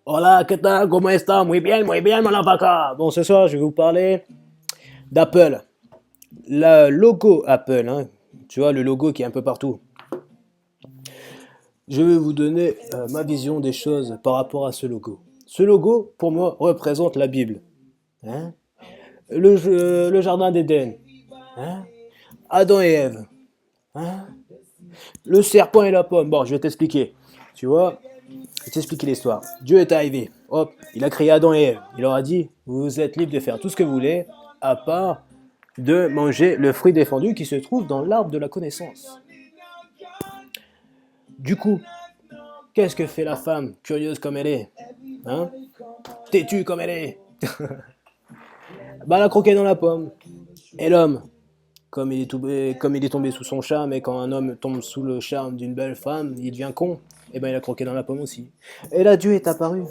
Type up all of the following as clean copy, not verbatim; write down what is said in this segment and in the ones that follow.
Hola, ¿qué tal? ¿Cómo está? Muy bien, mon avocat. Bon, ce soir, je vais vous parler d'Apple. Le logo Apple, hein. Tu vois, le logo qui est un peu partout. Je vais vous donner ma vision des choses par rapport à ce logo. Ce logo, pour moi, représente la Bible. Hein, le jardin d'Éden. Hein, Adam et Ève. Hein, le serpent et la pomme. Bon, je vais t'expliquer. Tu vois, je vais t'expliquer l'histoire. Dieu est arrivé. Hop, il a créé Adam et Ève. Il leur a dit, vous êtes libres de faire tout ce que vous voulez, à part de manger le fruit défendu qui se trouve dans l'arbre de la connaissance. Du coup, qu'est-ce que fait la femme, curieuse comme elle est, hein, têtue comme elle est? Bah, elle a croqué dans la pomme. Et l'homme, comme il est tombé sous son charme, et quand un homme tombe sous le charme d'une belle femme, il devient con. Et ben il a croqué dans la pomme aussi. Et là, Dieu est apparu.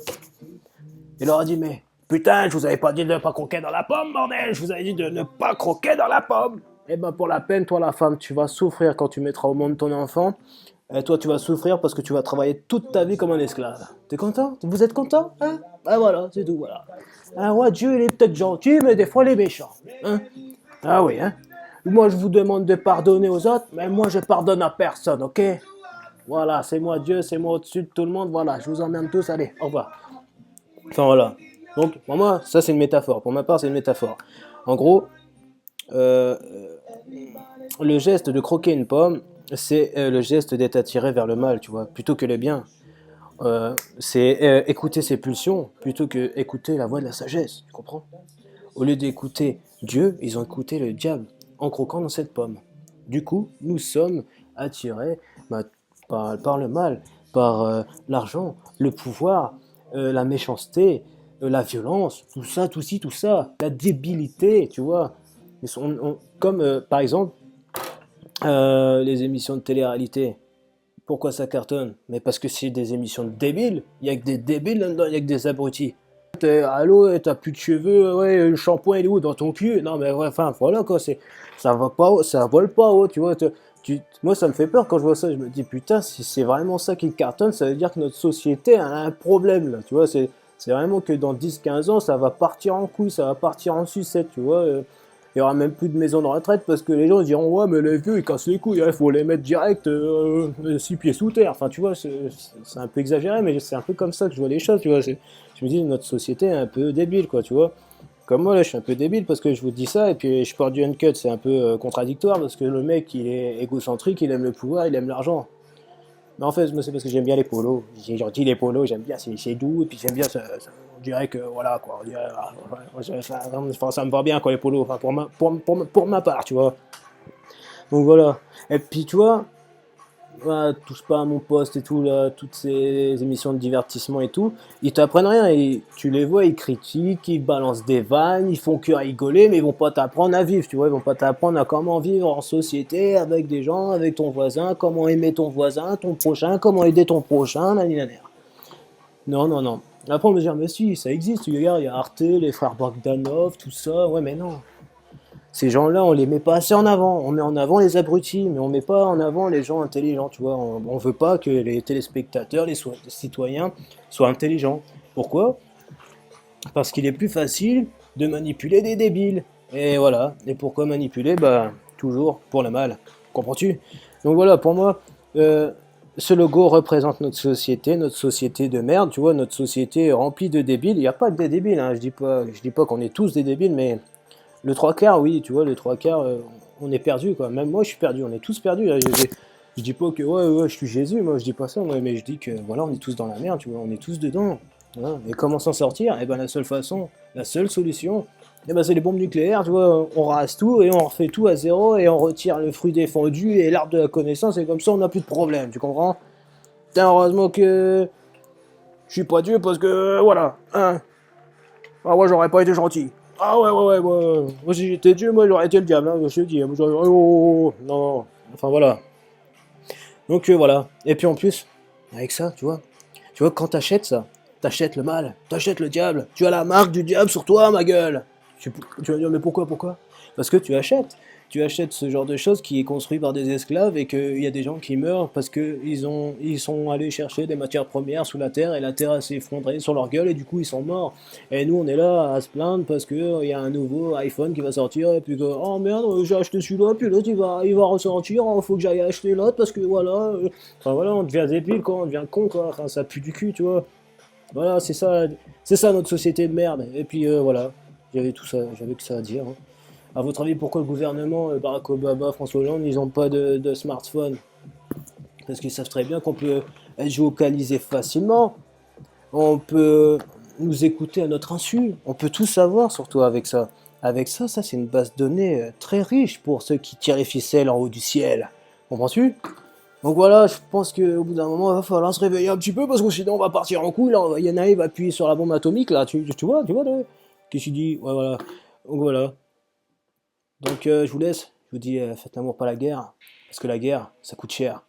Il leur a dit, mais putain, je vous avais pas dit de ne pas croquer dans la pomme, bordel. Je vous avais dit de ne pas croquer dans la pomme. Et ben pour la peine, toi la femme, tu vas souffrir quand tu mettras au monde ton enfant. Et toi, tu vas souffrir parce que tu vas travailler toute ta vie comme un esclave. T'es content? Vous êtes content, hein? Ah voilà, c'est tout, voilà. Ah ouais, Dieu, il est peut-être gentil, mais des fois, il est méchant. Hein? Ah oui, hein? Moi, je vous demande de pardonner aux autres, mais moi, je pardonne à personne, ok? Voilà, c'est moi Dieu, c'est moi au-dessus de tout le monde, voilà, je vous emmène tous, allez, au revoir. Enfin, voilà. Donc, pour moi, ça, c'est une métaphore. Pour ma part, c'est une métaphore. En gros, euh, le geste de croquer une pomme, c'est le geste d'être attiré vers le mal, tu vois, plutôt que le bien. C'est écouter ses pulsions plutôt que écouter la voix de la sagesse, tu comprends? Au lieu d'écouter Dieu, ils ont écouté le diable en croquant dans cette pomme. Du coup, nous sommes attirés bah, par le mal, par l'argent, le pouvoir, la méchanceté, la violence, tout ça, tout ci, tout ça, la débilité, tu vois. Comme par exemple les émissions de télé-réalité. Pourquoi ça cartonne? Mais parce que c'est des émissions de débiles. Il y a que des débiles là-dedans, il y a que des abrutis. Allô, t'as plus de cheveux, ouais, le shampoing il est où dans ton cul? Non mais ouais, enfin voilà quoi, ça va pas, ça vole pas haut, tu vois. Moi ça me fait peur quand je vois ça, je me dis putain, si c'est vraiment ça qui cartonne, ça veut dire que notre société a un problème là, tu vois. C'est vraiment que dans 10-15 ans, ça va partir en couille, ça va partir en sucette, tu vois. Il y aura même plus de maison de retraite parce que les gens diront ouais mais les vieux ils cassent les couilles, il faut les mettre direct 6 pieds sous terre. Enfin tu vois, c'est un peu exagéré mais c'est un peu comme ça que je vois les choses, tu vois. Je me dis notre société est un peu débile quoi, tu vois. Comme moi là je suis un peu débile parce que je vous dis ça et puis je porte du uncut, c'est un peu contradictoire parce que le mec il est égocentrique, il aime le pouvoir, il aime l'argent. Mais en fait, moi, c'est parce que j'aime bien les polos. C'est gentil les polos, j'aime bien, c'est doux, et puis j'aime bien, on dirait que, voilà, quoi, on dirait, ça me va bien, quoi, les polos, enfin, pour ma part, tu vois. Donc voilà. Et puis, tu vois, voilà, touche pas à mon poste et tout, là, toutes ces émissions de divertissement et tout, ils t'apprennent rien, et tu les vois, ils critiquent, ils balancent des vannes, ils font que rigoler, mais ils vont pas t'apprendre à vivre, tu vois, ils vont pas t'apprendre à comment vivre en société, avec des gens, avec ton voisin, comment aimer ton voisin, ton prochain, comment aider ton prochain, nanana. Non, non, non. Après, on me dire, mais si, ça existe, regarde, il y a Arte, les frères Bogdanov, tout ça, ouais, mais non. Ces gens-là, on les met pas assez en avant. On met en avant les abrutis, mais on met pas en avant les gens intelligents, tu vois. On veut pas que les téléspectateurs, les citoyens soient intelligents. Pourquoi? Parce qu'il est plus facile de manipuler des débiles. Et voilà. Et pourquoi manipuler? Bah, toujours pour le mal. Comprends-tu? Donc voilà, pour moi, euh, ce logo représente notre société de merde, tu vois, notre société remplie de débiles. Il n'y a pas que des débiles, hein. Je dis pas qu'on est tous des débiles, mais le trois quarts, oui, tu vois, le trois quarts, on est perdu, quoi. Même moi, je suis perdu, on est tous perdus. Là. Je dis pas que, ouais, ouais, je suis Jésus, moi, je dis pas ça, moi, mais je dis que, voilà, on est tous dans la merde, tu vois, on est tous dedans. Voilà. Et comment s'en sortir? Eh ben, la seule façon, la seule solution, eh ben, c'est les bombes nucléaires, tu vois, on rase tout et on refait tout à zéro et on retire le fruit défendu et l'arbre de la connaissance et comme ça, on n'a plus de problème, tu comprends? Putain, heureusement que je suis pas Dieu parce que, voilà, hein. Ah ouais, j'aurais pas été gentil. Ah ouais, ouais, ouais, ouais. Moi, si j'étais Dieu, moi, j'aurais été le diable, hein, je te dis. Moi, oh, oh, oh, non. Enfin, voilà. Donc, voilà. Et puis, en plus, avec ça, tu vois, quand t'achètes ça, t'achètes le mal, t'achètes le diable. Tu as la marque du diable sur toi, ma gueule. Tu vas dire, mais pourquoi? Parce que tu achètes. tu achètes ce genre de choses qui est construit par des esclaves et qu'il y a des gens qui meurent parce que ils sont allés chercher des matières premières sous la terre et la terre s'est effondrée sur leur gueule et du coup ils sont morts. Et nous on est là à se plaindre parce que il y a un nouveau iPhone qui va sortir et puis que oh merde j'ai acheté celui-là puis l'autre il va ressortir, oh, faut que j'aille acheter l'autre parce que voilà. Enfin voilà, on devient débile quoi, on devient con quoi, enfin ça pue du cul tu vois. Voilà, c'est ça notre société de merde. Et puis voilà, j'avais tout ça, j'avais que ça à dire, hein. À votre avis, pourquoi le gouvernement, Barack Obama, François Hollande, ils n'ont pas de smartphone? Parce qu'ils savent très bien qu'on peut être géolocalisé facilement, on peut nous écouter à notre insu, on peut tout savoir, surtout avec ça. Avec ça, ça c'est une base de données très riche pour ceux qui tirent les ficelles en haut du ciel. Comprends-tu? Donc voilà, je pense qu'au bout d'un moment, il va falloir se réveiller un petit peu parce que sinon on va partir en couille. Là, il y en a qui va appuyer sur la bombe atomique. Là, tu vois, qu'est-ce que tu dis? Ouais, voilà. Donc voilà. Donc je vous laisse. Je vous dis, faites l'amour, pas la guerre. Parce que la guerre, ça coûte cher.